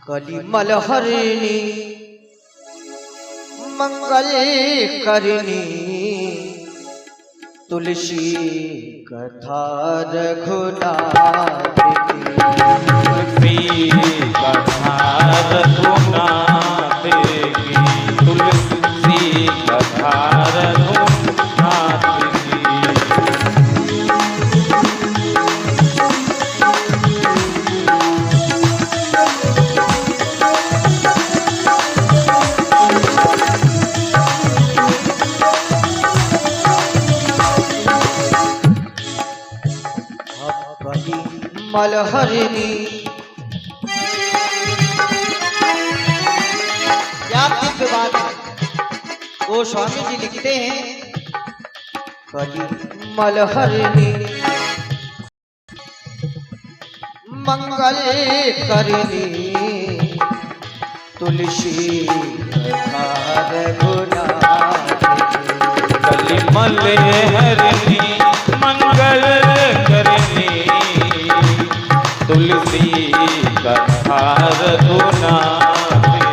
कलिमल हरिणी मंगल करनी तुलसी कथा रघुनाथ की। तुलसी कथा रघुनाथ की। तुलसी कथा रघुनाथ की। मलहरिणी क्या दिव्य बात है। वो स्वामी जी लिखते हैं कली मलहरिणी मंगल करनी तुलसी कथा रघुनाथ की। कलिमल हरिणी मंगल करनी तुलसी कथा रघुनाथ की।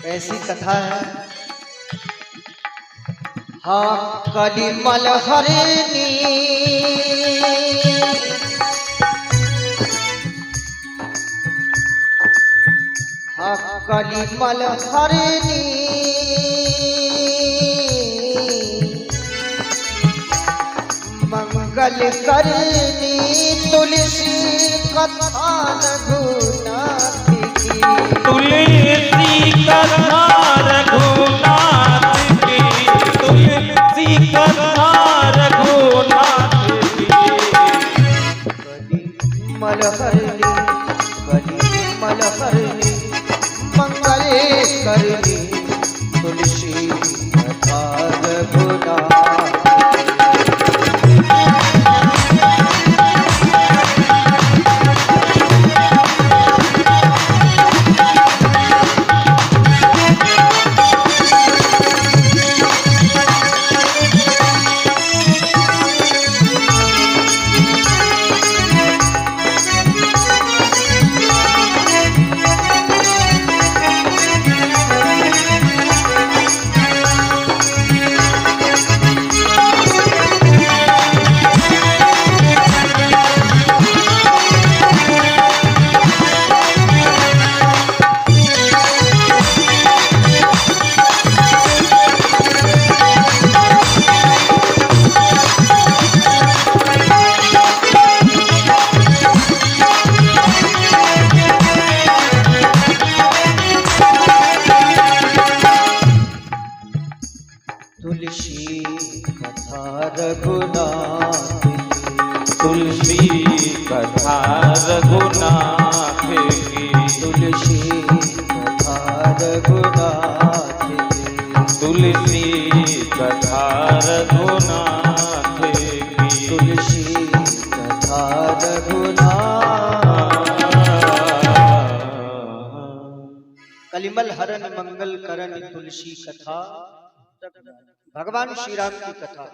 ऐसी कथा है। हाँ कलिमल हरिणी हाँ कलिमल हरिणी मंगल करनी तुलसी कथा रघुनाथ की। तुलसी कथा रघुनाथ की। तुलसी कथा रघुनाथ की। कलिमल हरिणी कलिमल हरिणी मंगल करनी तुलसी कथा रघुनाथ। तुलसी कथा रघुनाथ की। तुलसी कथा रघुनाथ की। तुलसी कथा रघुनाथ की। तुलसी कथा रघुनाथ की। तुलसी कथा रघुनाथ। कलिमल हरन मंगल करन तुलसी कथा भगवान श्री राम की कथा।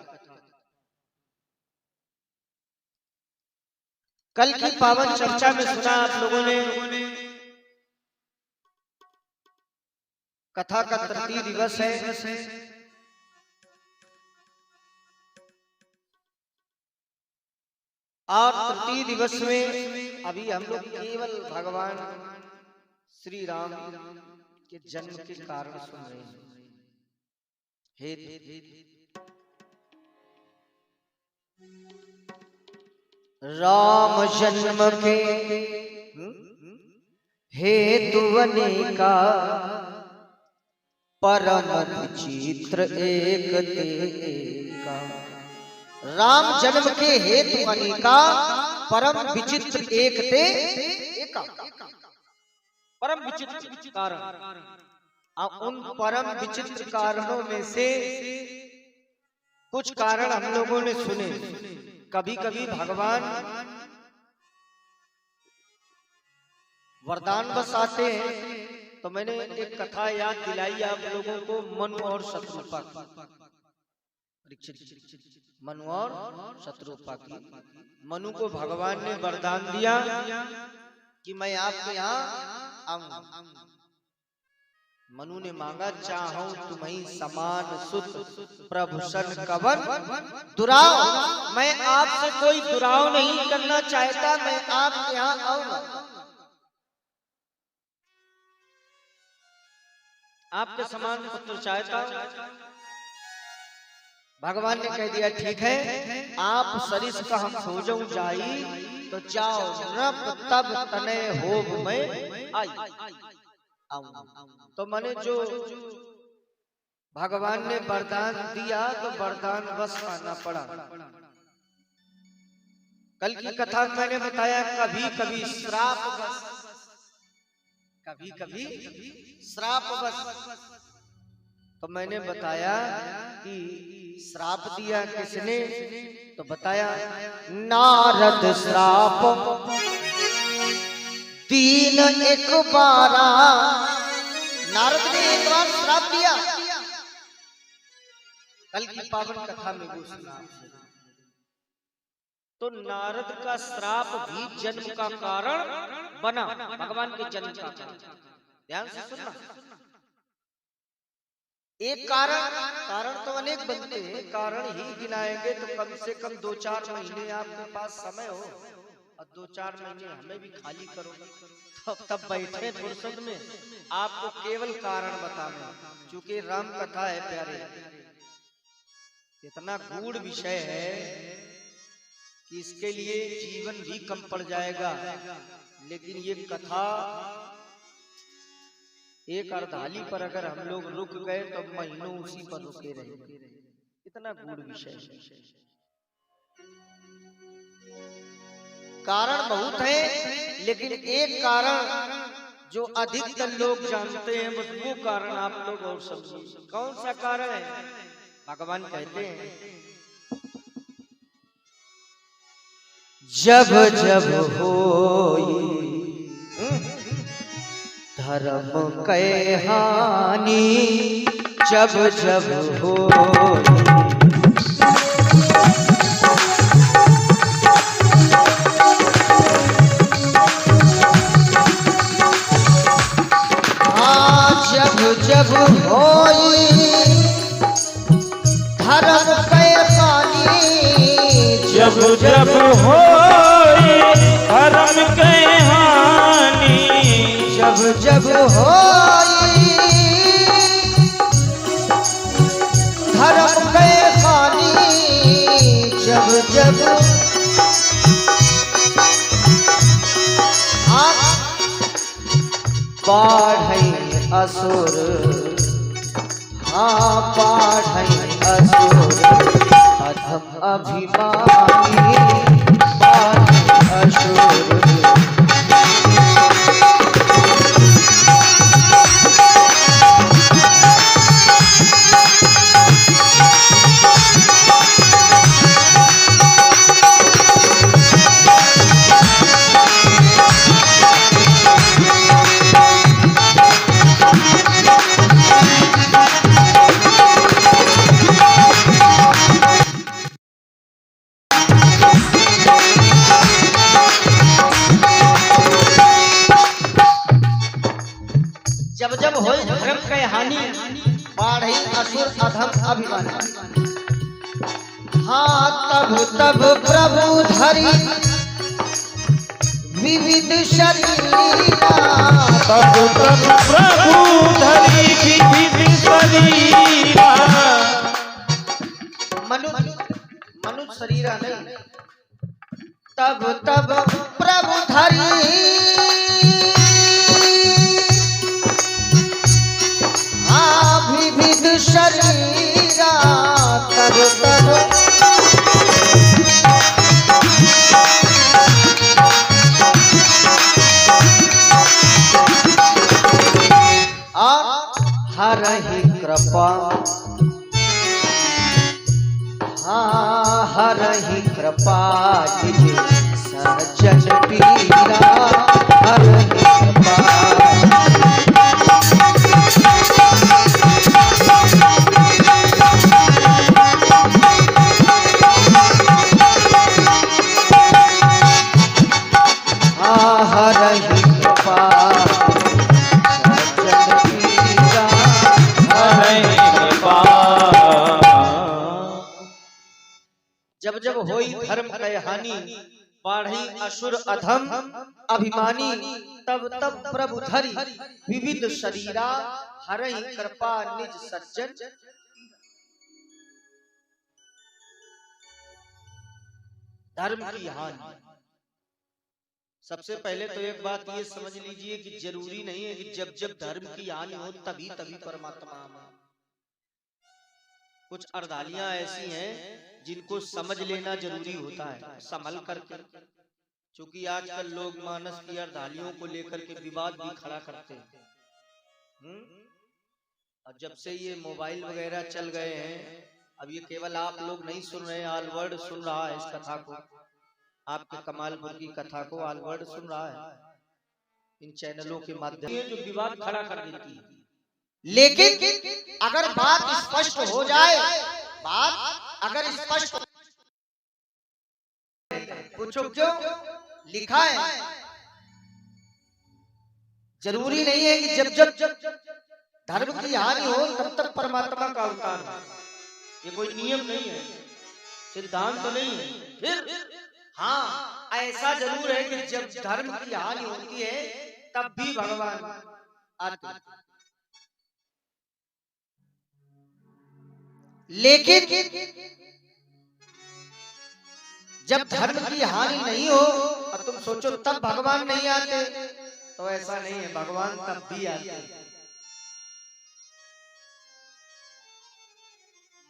कल की पावन चर्चा में सुना आप लोगों ने कथा का तृतीय दिवस है। और तृतीय दिवस में अभी हम लोग केवल भगवान श्री राम के जन्म के कारण सुन रहे हैं। राम जन्म के हेतु अनेका परम विचित्र एक ते एका। राम जन्म के हेतु अनेका, परम विचित्र एक ते एका। परम विचित्र कारण, उन परम विचित्र कारणों में से कुछ कारण हम लोगों ने सुने। कभी कभी भगवान वरदान बस आते हैं, तो मैंने एक कथा याद दिलाई आप लोगों को, मनु और शत्रुपा की। मनु और शत्रुपा की। मनु को भगवान ने वरदान दिया कि मैं आपके यहाँ आऊंगा। मनु ने मांगा, चाहूं तुम्हीं समान सुत प्रभूषण कवन दुराव। मैं आपसे कोई दुराव नहीं करना चाहता, मैं आपके यहाँ आऊंगा। आपके समान पुत्र चाहता। भगवान ने कह दिया, ठीक है, आप सरिस का हम खोजूं जाई, तो जाओ नप तब तने होब में आई। तो मैंने जो भगवान ने वरदान दिया, तो वरदान बस आना पड़ा। कल की कथा मैंने बताया, कभी कभी श्राप बस, कभी कभी श्राप बस। तो मैंने बताया कि श्राप दिया किसने, तो बताया नारद श्राप तीन एक बारा। नारद ने एक बार श्राप दिया। कल की पावन कथा में वो सुना। तो नारद का श्राप भी जन्म का कारण बना, भगवान के जन्म का कारण। ध्यान से सुनना। एक कारण तो अनेक बनते हैं, कारण ही गिनाएंगे तो कम से कम 2-4 महीने आपके पास समय हो, और 2-4 महीने हमें भी खाली करो, तब बैठे फुर्सत में आपको केवल कारण बताना। क्योंकि राम कथा है प्यारे, इतना गूढ़ विषय है कि इसके लिए जीवन भी कम पड़ जाएगा। लेकिन ये कथा एक अर्धाली पर अगर हम लोग रुक गए तो महीनों उसी पर रुके रहे। इतना गूढ़ विषय। कारण बहुत है, लेकिन एक कारण जो अधिकतर लोग जानते हैं, बस वो कारण आप लोग और समझिए। कौन सा कारण है? भगवान कहते हैं, जब जब होई धर्म के हानि, जब जब होई जब होई धर्म के हानि, जब जब होई धर्म के हानि, जब जब होई धर्म के हानि, जब जब बाढ़ई असुर, हाँ बाढ़ई असुर अधम अभिमानी, बाढ़ई असुर जब जब होई धर्म के हानि, बाढ़ई असुर अधम अभिमानी। हाँ तब तब प्रभु धरी विविध शरीरा, तब तब प्रभु धरी विविध शरीरा। मनुष्य शरीरा नहीं, तब तब प्रभु धरी भी शरीरा तर तर हर ही कृपा हर ही कृपा तुझे सज्जन पीरा हर ही कृपा हर ही कृपा जब जब होई धर्म कय हानि बाढ़ी असुर अधम अभिमानी तब तब प्रभु धरि विविध शरीरा हरहि कृपा निज सज्जन। धर्म की हानि सबसे पहले तो एक बात ये समझ लीजिए कि जरूरी नहीं है कि जब जब धर्म की हानि हो तभी तभी परमात्मा आए। कुछ अर्धालियां ऐसी हैं जिनको समझ लेना जरूरी होता है संभल करके, क्योंकि आजकल लोग मानस की अर्धालियों को लेकर के विवाद भी खड़ा करते हैं। और जब से ये मोबाइल वगैरह चल गए हैं, अब ये केवल आप लोग नहीं सुन रहे हैं, ऑल वर्ल्ड सुन रहा है इस कथा को, आपके कमालपुर की कथा को ऑल वर्ल्ड सुन रहा है इन चैनलों के माध्यम से, जो विवाद खड़ा कर देती है। लेकिन अगर बात स्पष्ट हो जाए, बात अगर स्पष्ट पूछो क्यों लिखा है, जरूरी नहीं है कि जब जब धर्म की हानि हो तब तक परमात्मा का अवतार हो। ये कोई नियम नहीं है, सिद्धांत तो नहीं है। फिर हाँ ऐसा जरूर है कि जब धर्म की हानि होती है तब भी भगवान आते। लेकिन जब धर्म की हानि नहीं हो और तुम सोचो तब भगवान नहीं आते, तो ऐसा नहीं है, भगवान तब भी आते।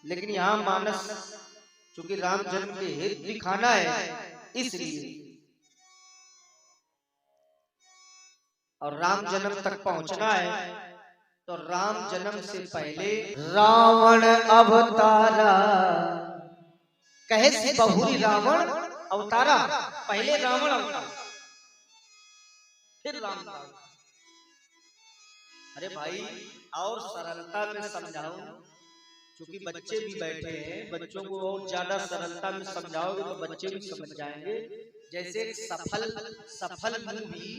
लेकिन यहाँ मानस चूंकि राम जन्म के हित दिखाना है इसलिए, और राम जन्म तक पहुंचना है, तो राम जन्म से पहले रावण अवतारा कहे से बहुरी रावण अवतारा। पहले रावण अवतार फिर राम। अरे भाई और सरलता में समझाओ, क्योंकि बच्चे भी बैठे हैं, बच्चों को और ज्यादा सरलता में समझाओगे तो बच्चे भी समझ जाएंगे। जैसे एक सफल मूवी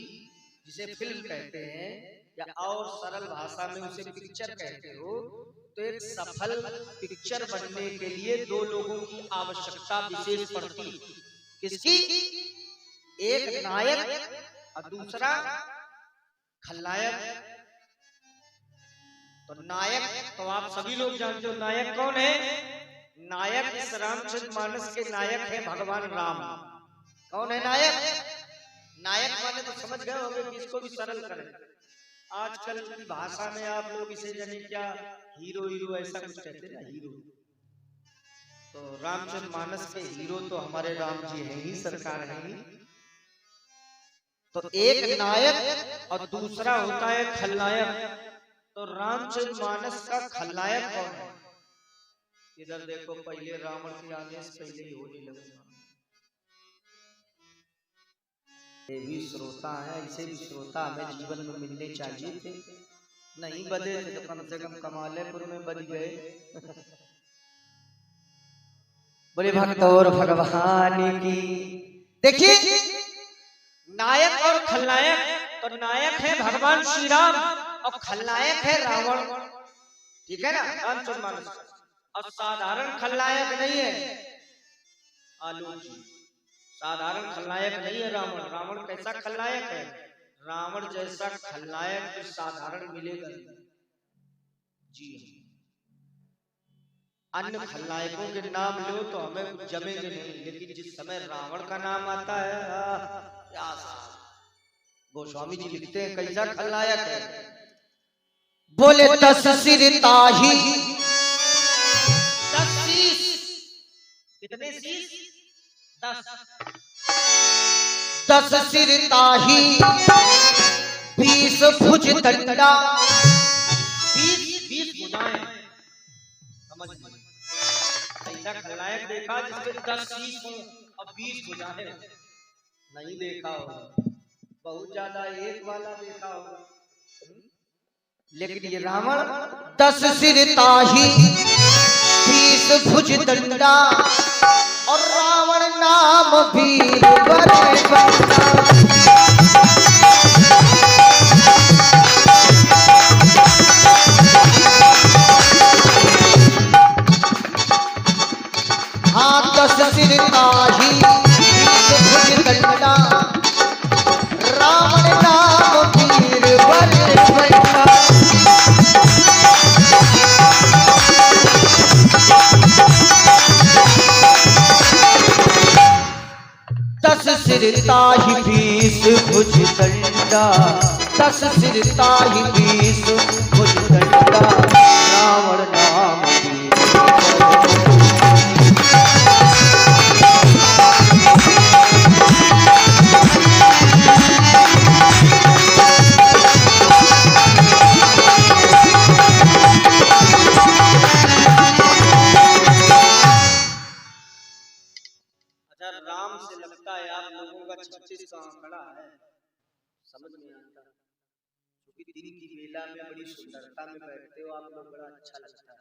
जिसे फिल्म कहते हैं, या और सरल भाषा में उसे पिक्चर कहते हो, तो एक सफल पिक्चर बनने के लिए दो लोगों की आवश्यकता विशेष पड़ती है। किसकी? एक नायक और दूसरा खलनायक। तो नायक तो आप सभी लोग जानते हो, नायक कौन है? नायक इस रामचरितमानस के नायक है भगवान राम। कौन है नायक? नायक माने तो समझ गए होंगे कि इसको भी सरल करें। आजकल की भाषा में आप लोग इसे जाने क्या हीरो ऐसा कुछ कहते हैं ना, हीरो। तो रामचरितमानस के हीरो तो हमारे राम जी हैं ही, सरकार है ही। तो एक नायक और दूसरा होता है खलनायक। तो रामचरितमानस का खलनायक कौन है? इधर देखो, पहले रावण के आने से पहले ही होने लगा। ये भी श्रोता है, ऐसे भी श्रोता हमें जीवन में मिलने चाहिए थे। नहीं बदे थे तो कम से कम कमालेपुर में बन गए। बोले भक्त और भगवान की। देखिए नायक और खलनायक, तो नायक है भगवान श्री राम और खलनायक है रावण, ठीक है ना, रामचरितमानस। और साधारण खलनायक नहीं है आलोक जी, साधारण खलनायक नहीं है रावण। रावण कैसा खलनायक है? रावण जैसा खलनायक तो साधारण मिलेगा जी। अन्य खलनायकों के नाम लो तो हमें जमेंगे नहीं, लेकिन जिस समय रावण का नाम आता है, गोस्वामी जी लिखते हैं कैसा खलनायक है। बोले 10 सिर ताही कितने शीश? 10। 10 सिर ताही 20 भुज दंडा। 20 भुजाएं। समझ में? ऐसा खलनायक देखा जिसमें 10 शीश हो और 20 भुजाएं हो? नहीं देखा होगा, बहुत ज्यादा एक वाला देखा होगा। लेकिन ये रावण 10 सिर ताही 20 भुज दंडा और रावण नाम वीर बड़े बंदा। हाँ 10 सिर ताही 20 भुज दंडा रावण नाम वीर बड़े बंदा। 10 सिर ताही 20 भुज दंडा। 10 सिर ताही 20 भुज दंडा रावण नाम वीर। राम से लगता है आप लोगों का 36 का आंकड़ा है, समझ नहीं आता। क्योंकि दिन की बेला में बड़ी सुंदरता में बैठते हो आप लोग, बड़ा अच्छा लगता है।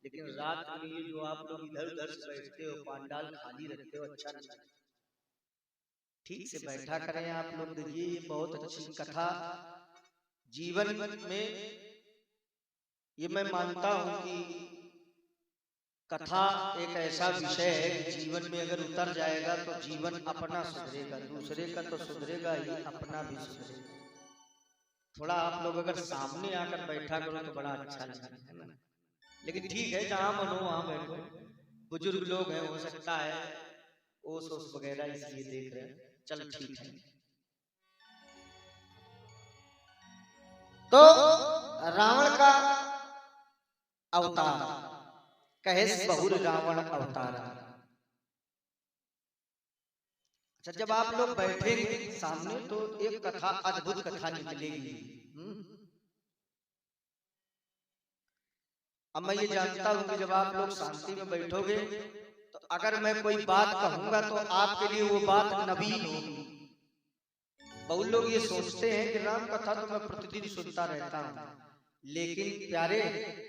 लेकिन रात में ये जो आप लोग इधर उधर से बैठते हो, पांडाल खाली रखते हो, अच्छा नहीं लगता। ठीक से बैठा करें आप लोग। देखिए ये बहुत अच्छी कथा जीवन में, ये मैं मानता हूं कि कथा एक ऐसा विषय है कि जीवन में अगर उतर जाएगा तो जीवन अपना सुधरेगा, दूसरे का तो सुधरेगा ही, अपना भी सुधरेगा। थोड़ा आप लोग अगर सामने आकर बैठा करो तो बड़ा अच्छा लगता है ना। लेकिन ठीक है, जहां मन हो वहां बैठो। बुजुर्ग लोग हैं, हो सकता है ओस ओस वगैरह इसलिए देख रहे हैं, चल ठीक है। तो रावण का अवतार कहे बहुर रावण अवतार। अच्छा, जब आप लोग बैठेंगे सामने तो एक कथा, अद्भुत कथा निकलेगी। अब मैं ये जानता हूं कि जब आप लोग शांति में बैठोगे तो अगर मैं कोई बात कहूंगा तो आपके लिए वो बात नवीन होगी। बहुत लोग ये सोचते हैं कि राम कथा तो मैं प्रतिदिन सुनता रहता हूं, लेकिन प्यारे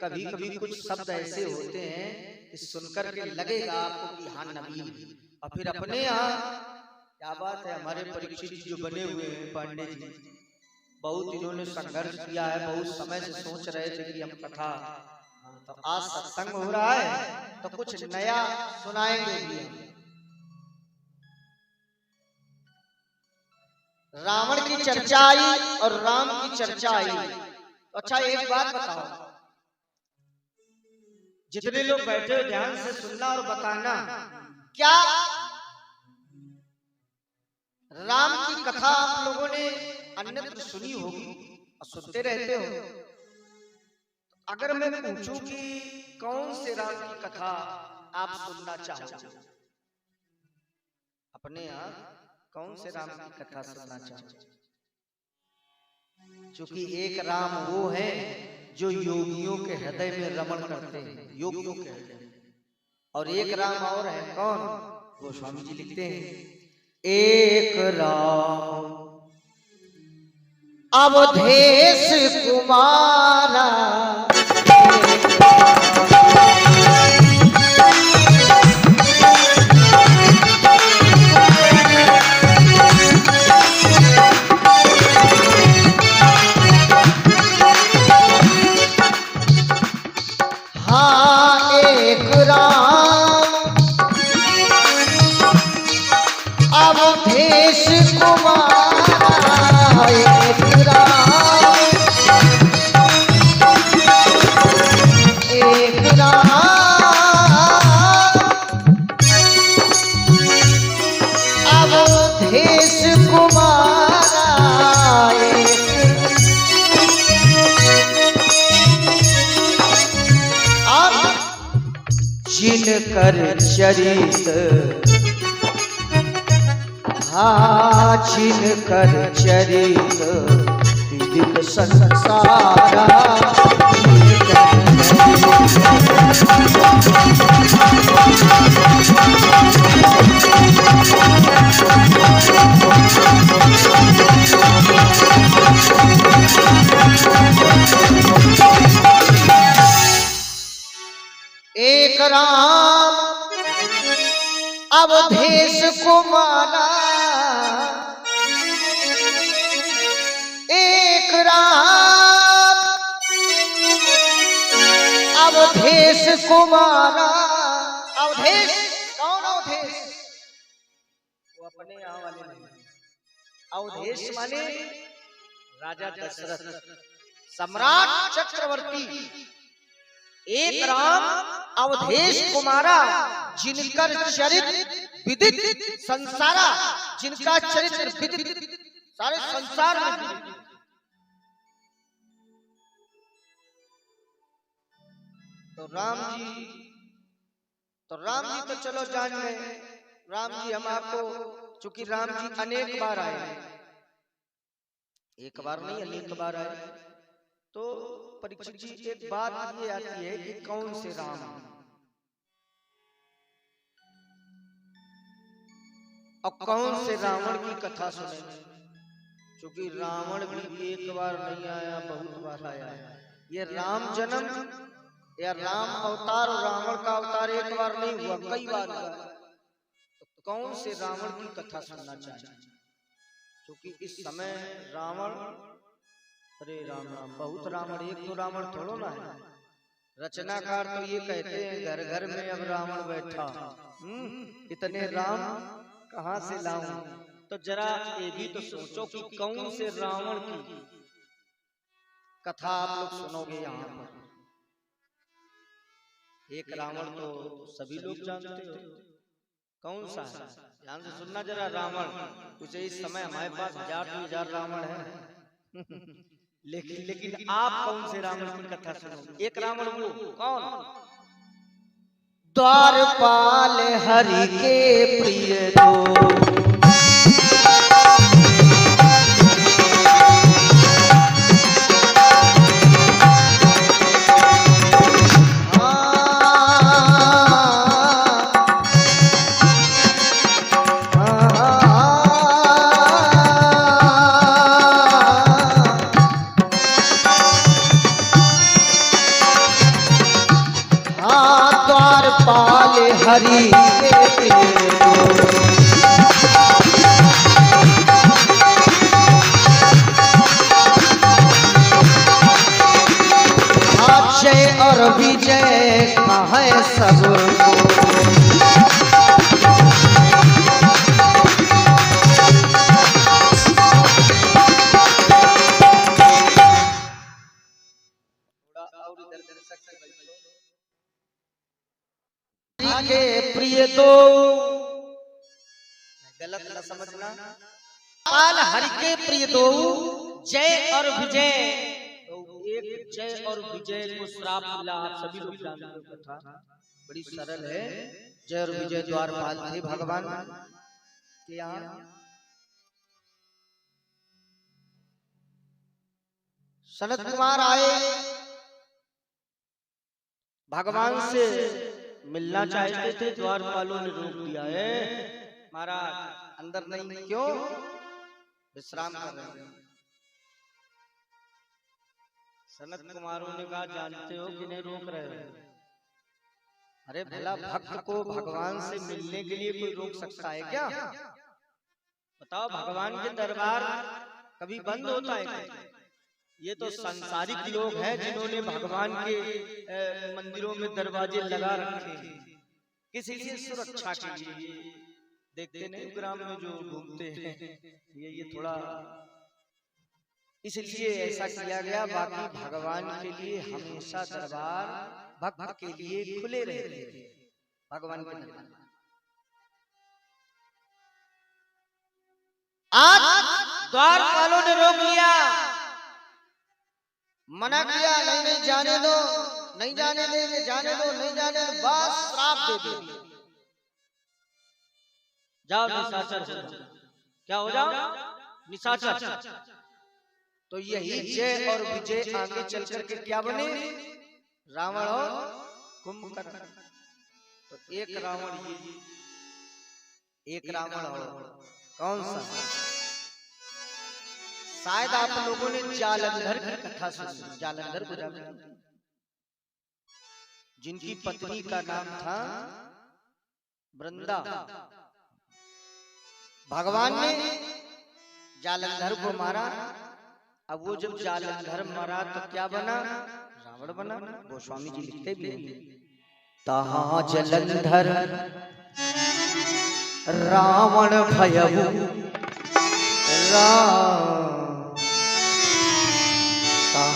कभी कभी कुछ शब्द ऐसे होते हैं कि सुनकर के लगेगा आपको कि हाँ नवीन। और फिर अपने यहाँ क्या बात है, हमारे परीक्षित जी जो बने हुए हैं पांडे जी, बहुत इन्होंने संघर्ष किया है, बहुत समय से सोच रहे थे कि हम कथा, तो आज सत्संग हो रहा है तो कुछ नया सुनाएंगे भी। रावण की चर्चा आई और राम की चर्चा आई। अच्छा एक बात बताओ, जितने लोग बैठे हो ध्यान से सुनना और बताना, क्या राम की कथा आप लोगों ने अन्यत्र सुनी होगी और सुनते रहते हो? अगर मैं पूछूं कि कौन से राम की कथा आप सुनना चाहोगे, अपने यहाँ कौन से राम की कथा सुनना चाहोगे? क्योंकि एक राम वो है जो योगियों के हृदय में रमण करते हैं, योगियों के हृदय, और एक राम और है, कौन? वो स्वामी जी लिखते हैं, एक राम अवधेश कुमारा। हाँ एक राम अवधेश कुमारा, एक राम, एक राम अवधेश कुमारा, जिनकर चरित हाँ जिनकर चरित विदित संसारा एक राम अवधेश को मारा, एक राम अवधेश को मारा। अवधेश कौन अवधेश? वो अपने यहाँ वाले नहीं। अवधेश माने राजा दशरथ सम्राट चक्रवर्ती। एक राम अवधेश कुमारा जिनकर चरित्र विदित संसारा, जिनका चरित्र विदित सारे संसार में विदित। तो राम जी तो चलो जान गए। राम जी हम आपको, चूंकि राम जी अनेक बार आए, एक बार नहीं अनेक बार आए, तो परीक्षित जी एक बात ये आती है कि कौन से राम, और कौन से रावण की कथा सुने। क्योंकि रावण भी एक बार नहीं आया, बहुत बार आया। ये राम जन्म या राम अवतार और रावण का अवतार एक बार नहीं हुआ, कई बार हुआ। तो कौन से रावण की कथा सुनना चाहिए? क्योंकि इस समय रावण, अरे राम राम, बहुत रावण, एक तो रावण थोड़ो ना है। रचनाकार तो ये कहते हैं घर घर में अब रावण बैठा, इतने राम कहां से लाऊं। तो जरा ये भी तो सोचो कि कौन से रावण की कथा आप लोग सुनोगे यहाँ पर। एक रावण तो सभी लोग जानते हो, कौन सा है? ध्यान से सुनना जरा। रावण कुछ इस समय हमारे पास 1000 रावण है लेकिन आप कौन से रावण की कथा सुनोगे? एक रावण वो कौन? द्वारपाल हरि के प्रिय दो, हरि के प्रिय दो। अक्षय और विजय कहे सबको, के प्रिय दो, गलत न समझना। पाल हरि के प्रिय दो, जय और विजय। तो एक जय और विजय को श्राप मिला, आप सभी लोग जानते हो कथा, बड़ी सरल है। जय और विजय द्वारपाल थे भगवान के यहाँ। सनत कुमार आए, भगवान से मिलना चाहते थे, द्वारपालों ने रोक दिया है। महाराज अंदर नहीं, क्यों? विश्राम कर रहे हैं। सनत कुमारों ने कहा जानते हो कि नहीं रोक रहे हो? अरे भला भक्त को भगवान से मिलने के लिए कोई रोक सकता है क्या? बताओ, भगवान के दरबार कभी बंद होता है क्या? ये तो सांसारिक लोग हैं जिन्होंने भगवान के मंदिरों में दरवाजे लगा रखे हैं, किसी की सुरक्षा के लिए। देखते नहीं ग्राम में जो घूमते हैं, ये थोड़ा इसलिए ऐसा किया गया। बाकी भगवान के लिए हमेशा दरबार भक्त के लिए खुले रहते थे। भगवान के दरबार आज द्वारपालों ने रोक लिया, मना किया, नहीं जाने दो, नहीं जाने देंगे, जाने दो, नहीं जाने दो, बस श्राप दे दो। जाओ निशाचर हो जाओ। क्या हो जाओ? निशाचर। तो यही जय और विजय आगे चल करके क्या बने? रावण और कुंभकर्ण। तो एक रावण ये, एक रावण और कौन सा? शायद आप लोगों ने जालंधर की कथा सुनी। जालंधर को जानते हैं? जिनकी पत्नी का नाम था वृंदा। भगवान ने जालंधर को मारा। अब वो जब जालंधर मरा तो क्या बना? रावण बना। गोस्वामी जी लिखते भी हैं, तहाँ जलंधर रावण भयउ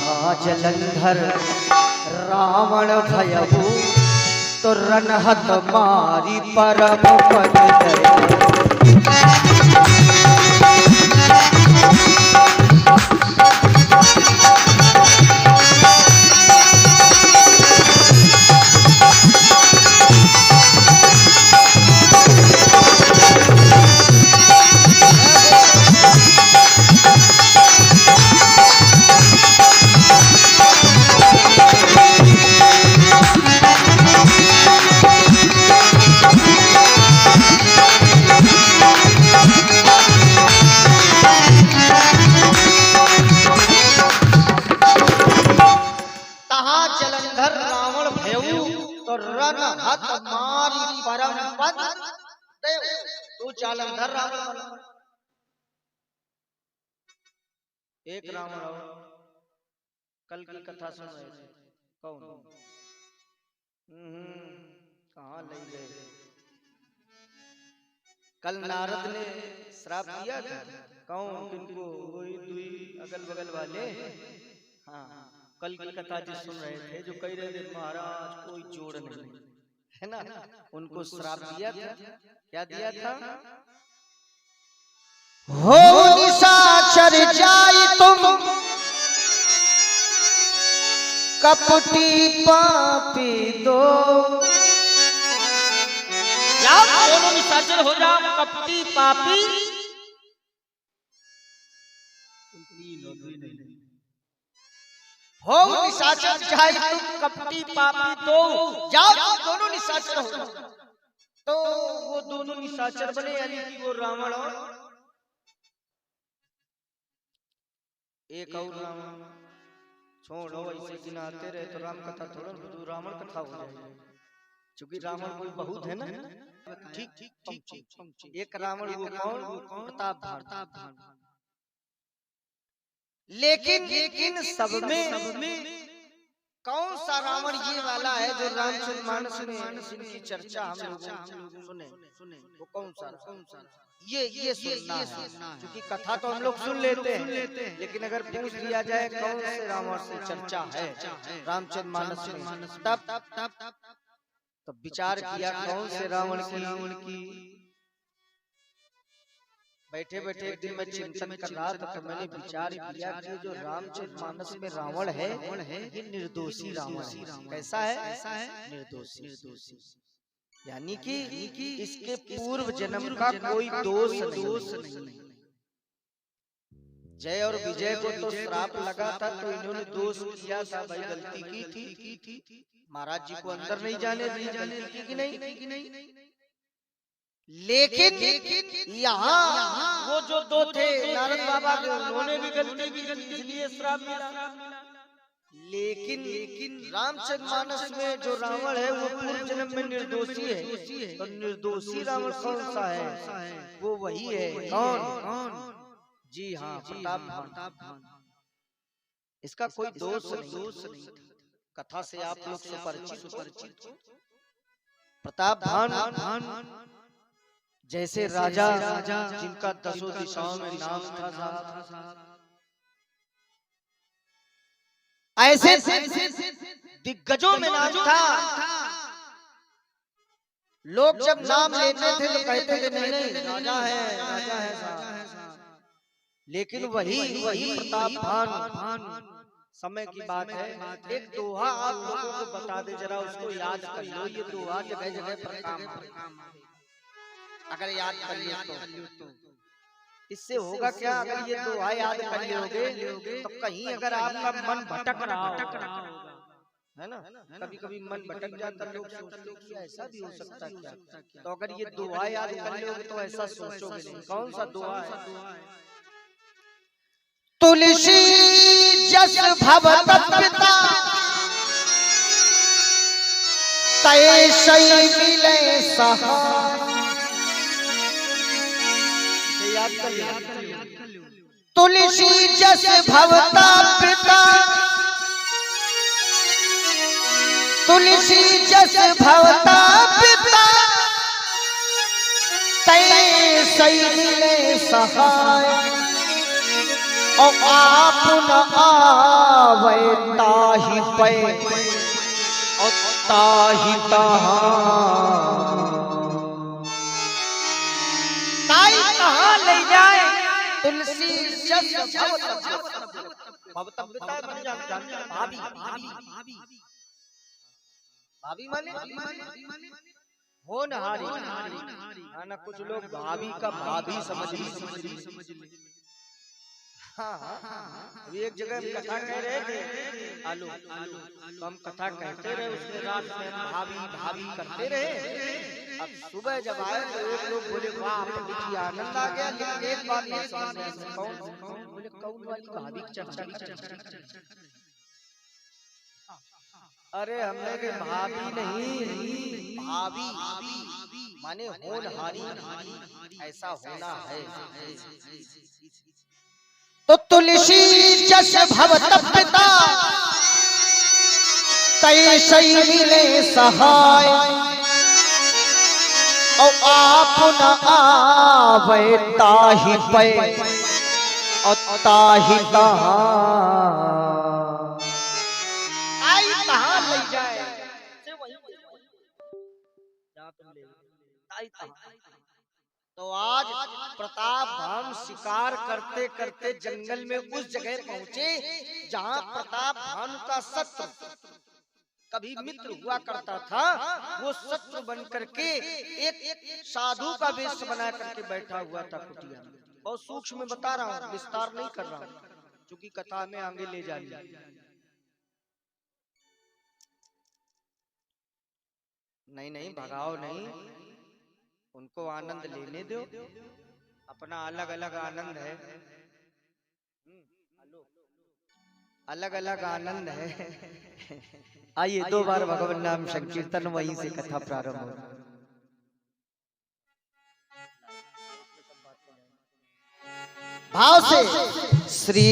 तहाँ जलंधर रावण भयउ तो रनहत मारी परम पद दया। तो जालंधर रावण बना। एक रावण और कल की कथा सुन रहे थे, कौन? कहाँ ले गए? कल नारद ने श्राप दिया था। कौन? किनको? वही दुई अगल बगल वाले। हाँ, कल की कथा जो सुन रहे थे, जो कह रहे थे महाराज कोई जोड़ नहीं है ना, उनको श्राप दिया था। क्या दिया था? हो निशाचर जाई तुम कपटी पापी दो। जाओ दोनों निशाचर हो जाओ, कपटी पापी। हो निशाचर जाई तुम कपटी पापी दो। जाओ दोनों निशाचर हो जाओ। तो वो दोनों निशाचर बने, यानी कि वो रावण और एक और रावण। छोड़ो, ऐसे गिनाते रहे तो राम कथा थोड़ा तो रावण कथा हो जाएगी, क्योंकि रावण कोई बहुत है ना। ठीक ठीक ठीक। एक रावण वो कौन? प्रताप। लेकिन सब में कौन सा रावण ये वाला है जो रामचरितमानस में जिनकी चर्चा हम लोग सुने? वो कौन सा? ये सुनना है, क्योंकि कथा तो हम लोग सुन लेते हैं, लेकिन अगर पूछ दिया जाए कौन से रावण से चर्चा है रामचरितमानस में, तब विचार किया कौन से रावण की। बैठे बैठे एक दिन मैं चिंतन कर रहा था, तो मैंने विचार किया कि जो रामचरितमानस में रावण है ये निर्दोषी रावण है। कैसा है? निर्दोषी। यानी कि इसके पूर्व जन्म का कोई दोष नहीं। जय और विजय को तो श्राप लगा था, तो इन्होंने दोष किया था, भाई गलती की थी। महाराज जी को अंदर नहीं जाने दिया, गलती की कि नहीं। लेकिन यहाँ वो जो दो थे नारद बाबा के, उन्होंने भी गलती की, इसलिए श्राप मिला। लेकिन रामचरितमानस में जो रावण है वो पूर्व जन्म में निर्दोषी है। तो निर्दोषी रावण कौन सा है? वो वही है। कौन? जी हाँ, प्रताप। इसका कोई दोष नहीं। कथा से आप लोग सुपरिचित हो। प्रताप जैसे राजा जिनका 10 दिशाओं में नाम था, ऐसे दिग्गजों में नाम था। लोग जब नाम लेते थे तो कहते थे नहीं राजा है साहब। लेकिन वही प्रताप भान। समय की बात है, एक दोहा आप लोगों को बता दे जरा, उसको याद कर लो। ये दुआ जगह जगह पर काम अगर याद कर लिया तो इससे होगा क्या? अगर ये दुआ याद कर लोगे तो कहीं अगर आपका मन भटक रहा होगा, है ना, कभी कभी मन भटक जाता, लोग सोचते कि ऐसा भी हो सकता है क्या? तो अगर ये दुआ याद कर लोगे तो ऐसा सोचोगे नहीं। कौन सा दुआ है? तुलसी जस भव पिता तैसे मिले सहाय। याद कर लिया। तुलसी जस भवता पिता, तुलसी जस भवता पिता तैसे मिले सहाय। और आप न आवे ताहि पे और ताहि कहाँ ले जाए। तुलसी जस भवता पिता बन जाते भाभी। भाभी माने होनहारी। ना कुछ लोग भाभी का भाभी समझ ली। हाँ, अभी एक जगह कथा कह रहे थे आलू, तो हम कथा कहते रहे, उसके रात में हम भाभी भाभी करते रहे। अब सुबह जब आए तो एक लोग बोले वाह देखिए आनंद आ गया, लेकिन एक बात नहीं समझ में आई। कौन? बोले कौन वाली भाभी की चर्चा? अरे हमने के भाभी नहीं, भाभी माने होनहारी, ऐसा होना है। तो तुलसी जस भवत पिता तैसे मिले सहाय। और आप न आवे ताहि पे और ताहि तहाँ। आई कहाँ ले जाए, तो आज प्रताप भाम शिकार करते करते जंगल में उस जगह पहुंचे जहां प्रताप भानु का शत्रु कभी मित्र हुआ करता था। वो शत्रु बन करके एक साधु का वेश बना करके बैठा हुआ था कुटिया में। बहुत सूक्ष्म बता रहा हूँ, विस्तार नहीं कर रहा हूँ, क्योंकि कथा में आगे ले जानी। नहीं भगाओ नहीं, उनको आनंद लेने दो, अपना अलग अलग आनंद है। अलग अलग आनंद है। आइए 2 बार भगवान नाम संकीर्तन, वहीं से कथा प्रारंभ हो। भाव से श्री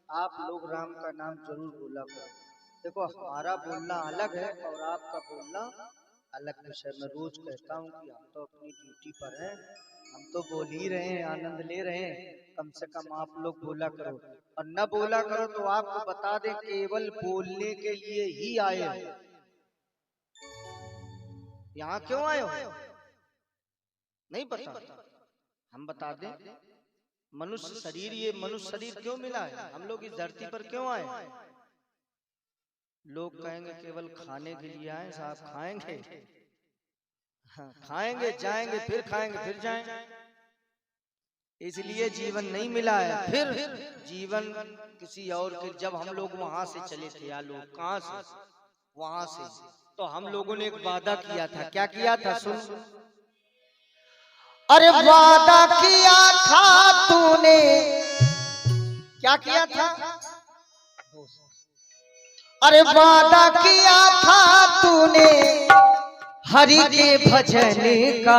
आप लोग राम का नाम जरूर बोला करो। देखो हमारा बोलना अलग है और आपका बोलना अलग विषय। मैं रोज कहता हूँ कि हम तो अपनी ड्यूटी पर हैं, हम तो बोल ही रहे हैं, आनंद ले रहे हैं। कम से कम आप लोग बोला करो, और न बोला करो तो आपको बता दें केवल बोलने के लिए ही आए हो। यहाँ क्यों आए हो नहीं पता, हम बता दें। मनुष्य शरीर, ये मनुष्य शरीर क्यों मिला है, हम लोग इस धरती पर क्यों आए? लोग कहेंगे केवल खाने के लिए आए साहब, खाएंगे हाँ, खाएंगे जाएंगे फिर खाएंगे फिर जाएंगे, इसलिए जीवन नहीं मिला है। फिर जीवन किसी और के, जब हम लोग वहां से चले थे, या लोग कहां से, वहां से, तो हम लोगों ने एक वादा किया था। क्या किया था? सुन। अरे वादा किया था तूने, क्या किया था? अरे वादा किया था तूने हरि के भजन का।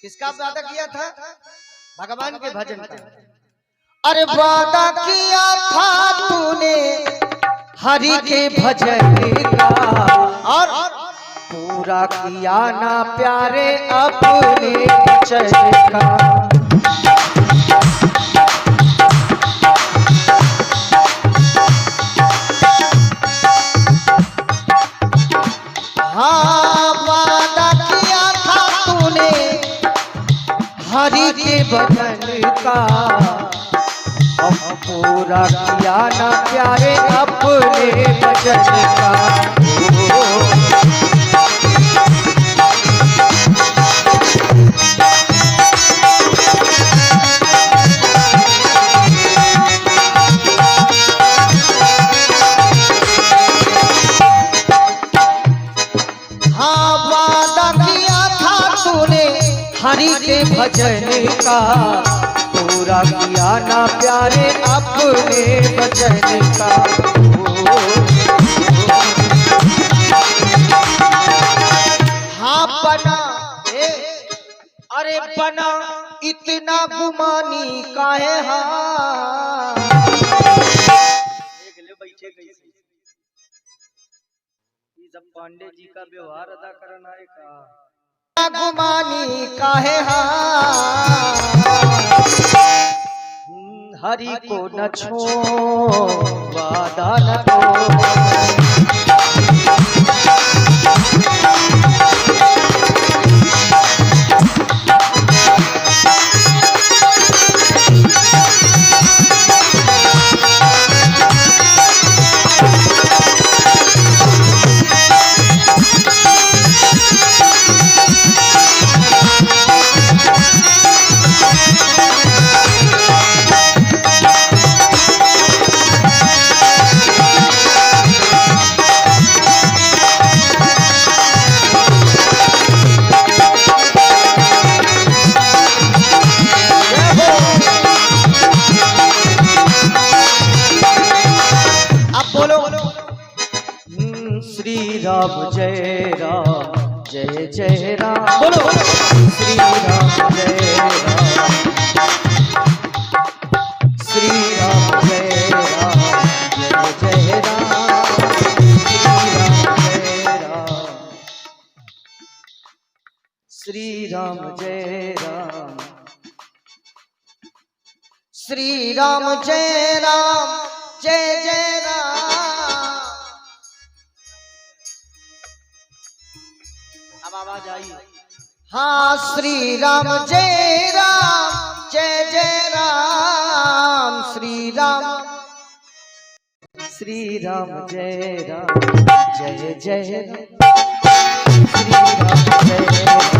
किसका वादा किया था? भगवान के भजन का। अरे वादा किया था तूने हरि के भजन का और पूरा किया ना प्यारे अपने वचन का। हाँ वादा किया था तूने हरि के भजन का, अब पूरा किया ना प्यारे अपने वचन का। हाँ वादा किया था तूने हरि के भजन का, पूरा किया ना प्यारे अपने वचन का। हाँ बना अरे बना इतना गुमानी काहे हाँ बैठे कैसे जब पांडे जी का व्यवहार अदा करना है का गुमानी काहे हाँ हरि को न छो वादा न को। श्री राम जय राम जय जय राम बोलो। श्री राम जय राम श्री राम जय राम जय जय राम श्री राम जय राम श्री राम जय राम जय जय राम। अब आवाज आई। हाँ श्री राम जय राम जय जय राम श्री राम जय राम जय जय राम श्री राम जय राम।